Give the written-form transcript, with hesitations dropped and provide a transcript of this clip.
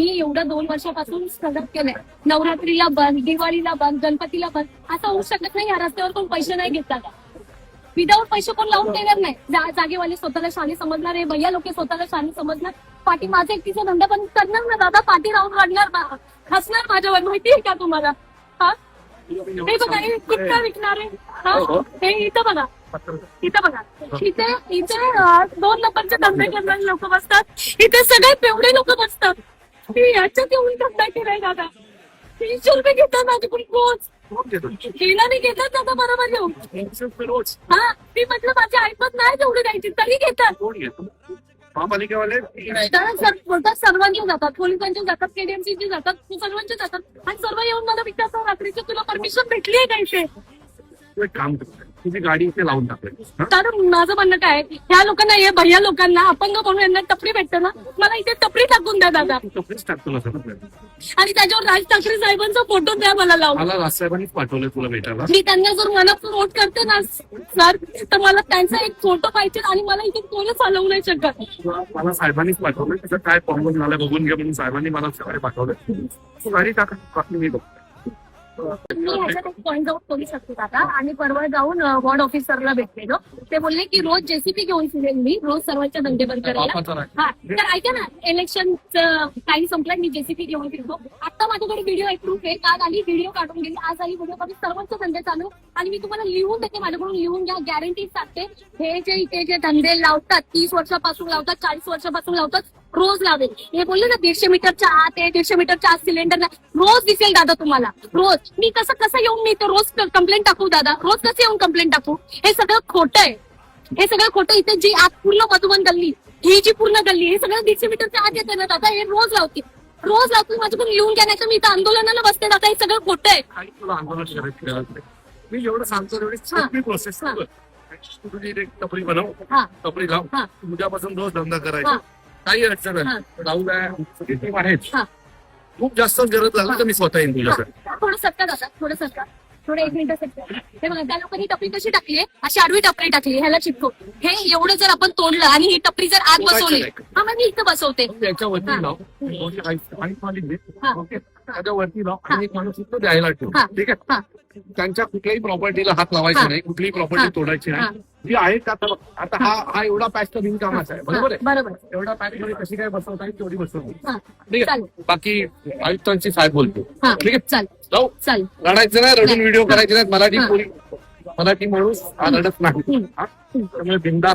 मी एवढं 2 वर्षापासून स्ट्रगल केलंय. नवरात्रीला बंद, दिवाळीला बंद, गणपतीला बंद. असं होऊ शकत नाही या रस्त्यावर कोण पैसे नाही घेतात. विदाऊट पैसे कोण लावून देणार नाही. जागेवाले स्वतःला शाणी समजणार आहे, भैया लोक स्वतःला शाणी समजणार. पाठी माझा एकटीचा धंदा पण करणार ना दादा, पाठी राहून रडणार, हसणार माझ्यावर. माहितीये का तुम्हाला? हा हे बघा, हे गुटखा विकणार आहे. हा हे इथं बघा, इथं बघा, इथे 2 नंबरचे धंदे करणारे लोक बसतात. इथे सगळे पेवडे लोक बसतात. याच्यात येऊन धंदा केलाय दादा. 300 रुपये घेतात माझ्याकडून रोज. गेला नाही घेतात दादा, बरोबर येऊन. हा मी म्हटलं माझी ऐपत नाही तेवढी द्यायची तरी घेतात. महापालिकेवाले बोलतात सर्वांनी जातात, पोलिसांचे जातात, केडीएमसीचे जातात, सर्वांचे जातात. आणि सर्व येऊन मला विचारतात रात्रीची तुला परमिशन भेटली आहे का इथे? एक काम करतात, तुझी गाडी इथे लावून टाकली. तर माझं म्हणणं काय, ह्या लोकांना, हे भैया लोकांना, अपंग म्हणून यांना टपरी भेटते ना, मला इथे टपरी टाकून द्या दादा. टपरीच टाकतो ना सर. आणि त्याच्यावर राज ठाकरे साहेबांचा फोटो द्या मला लावून. मला राजसाहेबांनीच पाठवलं तुला भेटायला. मी त्यांना जर मनापासून वोट करते ना सर, तर मला त्यांचा एक फोटो पाहिजे. आणि मला इथे कोणच चालवू नाही शकत. मला साहेबांनीच पाठवलं, त्याचं काय प्रॉब्लेम झाला बघून घे म्हणून साहेबांनी मला सकाळी पाठवलं. तू गाडी टाका, बाकी मी बघतो. मी ह्याच्यात एक पॉईंट आउट करू शकते दादा. आणि परवा जाऊन वॉर्ड ऑफिसरला भेटलेलो. ते बोलले की रोज जेसीपी घेऊन फिरेल मी, रोज सर्वांच्या धंदे बंद करायला. हा तर ऐका ना, इलेक्शनचं टाइम संपला, मी जेसीपी घेऊन फिरतो. आता माझ्याकडे व्हिडिओ एक प्रूफ आहे. काल आली व्हिडिओ काढून गेली, आज आली व्हिडिओ काढून. सर्वांचे धंदे चालू. आणि मी तुम्हाला लिहून देते, माझ्याकडून लिहून घ्या, गॅरंटी सांगते. हे जे इथे जे धंदे लावतात, 30 वर्षापासून लावतात, 40 वर्षापासून लावतात, रोज लावेल. हे बोलले ना 150 मीटरच्या आत आहे, 150 मीटरच्या आत सिलेंडर नाही. रोज दिसेल दादा तुम्हाला, रोज. मी कसं येऊन मी तर रोज कंप्लेंट टाकू दादा, रोज कसं येऊन कंप्लेंट टाकू? हे सगळं खोटं आहे, हे सगळं खोटं. इथे जी आत पूर्ण मधुबन गल्ली, ही जी पूर्ण गल्ली, हे सगळं 150 मीटरच्या आत येते ना दादा. हे रोज लावते, रोज लावते. माझ्याकडून लिहून घ्या, नाही तर मी इथं आंदोलनाला बसते दादा. हे सगळं खोटं आहे. काही तुला आंदोलन करायची गरज नाही. मी जेवढं सांगतो तेवढी सोपी प्रोसेस. तुझी एक टपरी बनव, टपरी लाव, उद्यापासून रोज धंदा करायचा. काही अडचण नाही, राहू द्या. टीम आहेच. खूप जास्त गरज लागली तर मी स्वतः येईन तुझ्याकडे. थोडं सरका दादा, थोडं सरका, थोडं 1 मिनिट सरका. हे बघा, त्या लोकांनी टपरी कशी टाकली आहे, अशी आडवी टपरी टाकली. ह्याला चिपको. हे एवढं जर आपण तोडलं आणि ही टपरी जर आत बसवली, हा मग मी इथं बसवते. त्याच्यावरती लाव, ओके, त्याच्यावरती लाव आणि एक माणूस इथं द्यायला ठेव. ठीक आहे. त्यांच्या कुठल्याही प्रॉपर्टीला हात लावायचा नाही, कुठलीही प्रॉपर्टी तोडायची नाही. जी आहे का आता हा एवढा पॅच तर बिनकामाचा आहे, बरोबर आहे. बरोबर. एवढा पॅच मध्ये कशी काय बसवता येईल तेवढी बसवली. ठीक आहे. चालेल. बाकी आयुक्तांची साहेब बोलतो. ठीक आहे, चालेल जाऊ. चालेल. रडायचं नाही, रडून व्हिडिओ करायचे नाहीत. मराठी माणूस रडत नाही. त्यामुळे बिंदास